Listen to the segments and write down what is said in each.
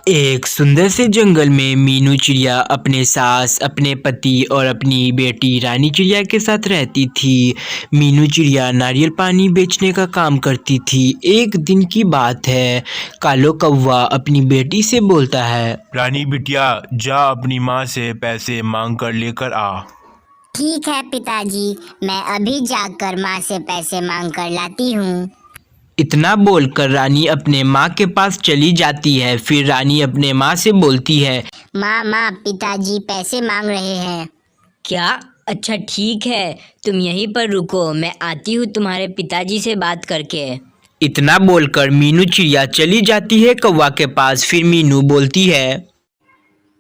एक सुंदर से जंगल में मीनू चिड़िया अपने सास, अपने पति और अपनी बेटी रानी चिड़िया के साथ रहती थी। मीनू चिड़िया नारियल पानी बेचने का काम करती थी। एक दिन की बात है, कालो कौवा अपनी बेटी से बोलता है, रानी बिटिया, जा अपनी माँ से पैसे मांग कर लेकर आ। ठीक है पिताजी, मैं अभी जाकर माँ से पैसे मांग कर लाती हूँ। इतना बोलकर रानी अपने माँ के पास चली जाती है। फिर रानी अपने माँ से बोलती है, माँ पिताजी पैसे मांग रहे हैं। क्या? अच्छा ठीक है, तुम यहीं पर रुको, मैं आती हूँ तुम्हारे पिताजी से बात करके। इतना बोलकर मीनू चिड़िया चली जाती है कौवा के पास। फिर मीनू बोलती है,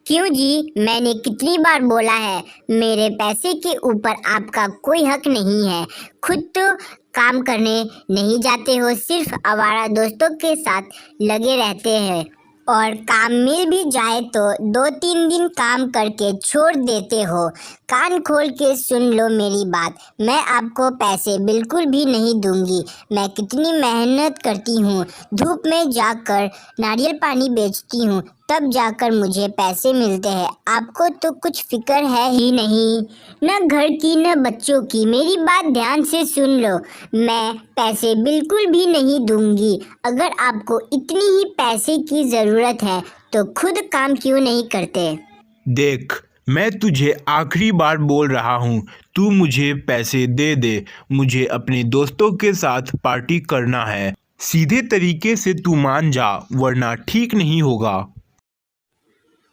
क्यों जी, मैंने कितनी बार बोला है, मेरे पैसे के ऊपर आपका कोई हक नहीं है। खुद तो काम करने नहीं जाते हो, सिर्फ आवारा दोस्तों के साथ लगे रहते हैं, और काम मिल भी जाए तो 2-3 दिन काम करके छोड़ देते हो। कान खोल के सुन लो मेरी बात, मैं आपको पैसे बिल्कुल भी नहीं दूंगी। मैं कितनी मेहनत करती हूँ, धूप में जाकर नारियल पानी बेचती हूँ, तब जाकर मुझे पैसे मिलते हैं। आपको तो कुछ फिक्र है ही नहीं, न घर की न बच्चों की। मेरी बात ध्यान से सुन लो, मैं पैसे बिल्कुल भी नहीं दूंगी। अगर आपको इतनी ही पैसे की ज़रूरत है तो खुद काम क्यों नहीं करते? देख, मैं तुझे आखिरी बार बोल रहा हूँ, तू मुझे पैसे दे दे। मुझे अपने दोस्तों के साथ पार्टी करना है। सीधे तरीके से तू मान जा, वरना ठीक नहीं होगा।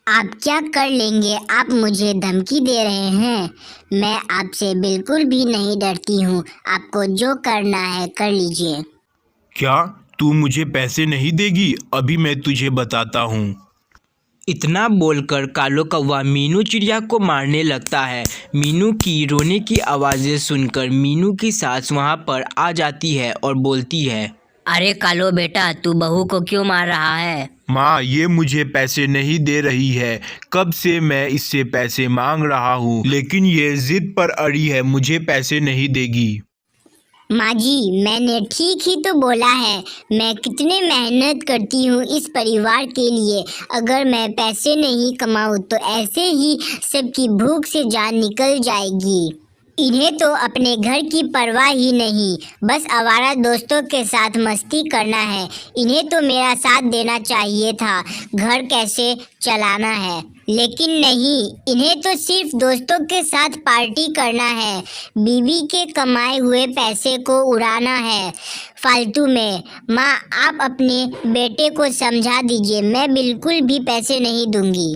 आप क्या कर लेंगे? आप मुझे धमकी दे रहे हैं? मैं आपसे बिल्कुल भी नहीं डरती हूँ। आपको जो करना है कर लीजिए। क्या तू मुझे पैसे नहीं देगी? अभी मैं तुझे बताता हूँ। इतना बोलकर कालो कौवा मीनू चिड़िया को मारने लगता है। मीनू की रोने की आवाज़ें सुनकर मीनू की सास वहाँ पर आ जाती है और बोलती है, अरे कालो बेटा, तू बहू को क्यों मार रहा है? माँ, ये मुझे पैसे नहीं दे रही है। कब से मैं इससे पैसे मांग रहा हूँ, लेकिन ये जिद पर अड़ी है, मुझे पैसे नहीं देगी। माँ जी, मैंने ठीक ही तो बोला है। मैं कितने मेहनत करती हूँ इस परिवार के लिए। अगर मैं पैसे नहीं कमाऊँ तो ऐसे ही सबकी भूख से जान निकल जाएगी। इन्हें तो अपने घर की परवाह ही नहीं, बस आवारा दोस्तों के साथ मस्ती करना है। इन्हें तो मेरा साथ देना चाहिए था, घर कैसे चलाना है, लेकिन नहीं, इन्हें तो सिर्फ दोस्तों के साथ पार्टी करना है, बीवी के कमाए हुए पैसे को उड़ाना है फालतू में। माँ, आप अपने बेटे को समझा दीजिए, मैं बिल्कुल भी पैसे नहीं दूंगी।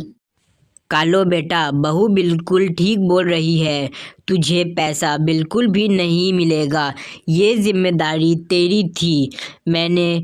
कालो बेटा, बहू बिल्कुल ठीक बोल रही है, तुझे पैसा बिल्कुल भी नहीं मिलेगा। ये जिम्मेदारी तेरी थी। मैंने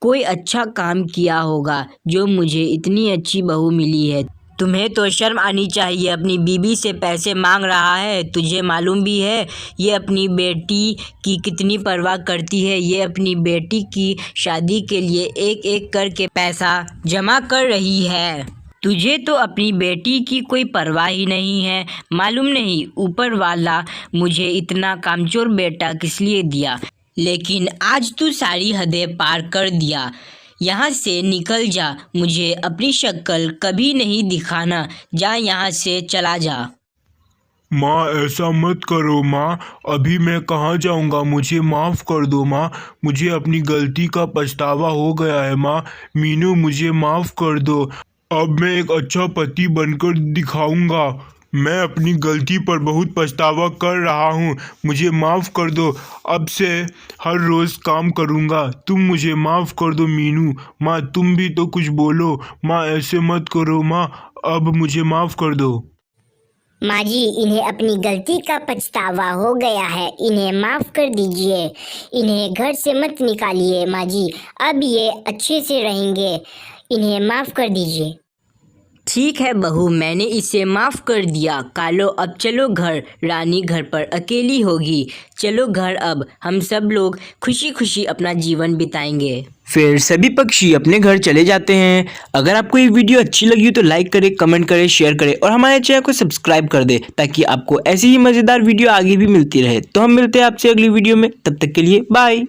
कोई अच्छा काम किया होगा जो मुझे इतनी अच्छी बहू मिली है। तुम्हें तो शर्म आनी चाहिए, अपनी बीबी से पैसे मांग रहा है। तुझे मालूम भी है ये अपनी बेटी की कितनी परवाह करती है। ये अपनी बेटी की शादी के लिए एक एक करके पैसा जमा कर रही है। तुझे तो अपनी बेटी की कोई परवाह ही नहीं है। मालूम नहीं ऊपर वाला मुझे इतना कामचोर बेटा किस लिए दिया, लेकिन आज तू सारी हदें पार कर दिया। यहाँ से निकल जा, मुझे अपनी शक्ल कभी नहीं दिखाना। जा यहाँ से, चला जा। माँ, ऐसा मत करो माँ, अभी मैं कहाँ जाऊँगा? मुझे माफ़ कर दो माँ, मुझे अपनी गलती का पछतावा हो गया है माँ। मीनू, मुझे माफ़ कर दो। अब मैं एक अच्छा पति बनकर दिखाऊंगा। मैं अपनी गलती पर बहुत पछतावा कर रहा हूँ, मुझे माफ़ कर दो। अब से हर रोज़ काम करूँगा। तुम मुझे माफ़ कर दो मीनू। माँ, तुम भी तो कुछ बोलो। माँ, ऐसे मत करो माँ, अब मुझे माफ़ कर दो। माँ जी, इन्हें अपनी गलती का पछतावा हो गया है, इन्हें माफ़ कर दीजिए। इन्हें घर से मत निकालिए माँ जी, अब ये अच्छे से रहेंगे। इन्हें माफ़ कर दीजिए। ठीक है बहू, मैंने इसे माफ़ कर दिया। कालो, अब चलो घर, रानी घर पर अकेली होगी। चलो घर, अब हम सब लोग खुशी खुशी अपना जीवन बिताएंगे। फिर सभी पक्षी अपने घर चले जाते हैं। अगर आपको ये वीडियो अच्छी लगी हो तो लाइक करें, कमेंट करें, शेयर करें और हमारे चैनल को सब्सक्राइब कर दें, ताकि आपको ऐसी ही मज़ेदार वीडियो आगे भी मिलती रहे। तो हम मिलते हैं आपसे अगली वीडियो में, तब तक के लिए बाय।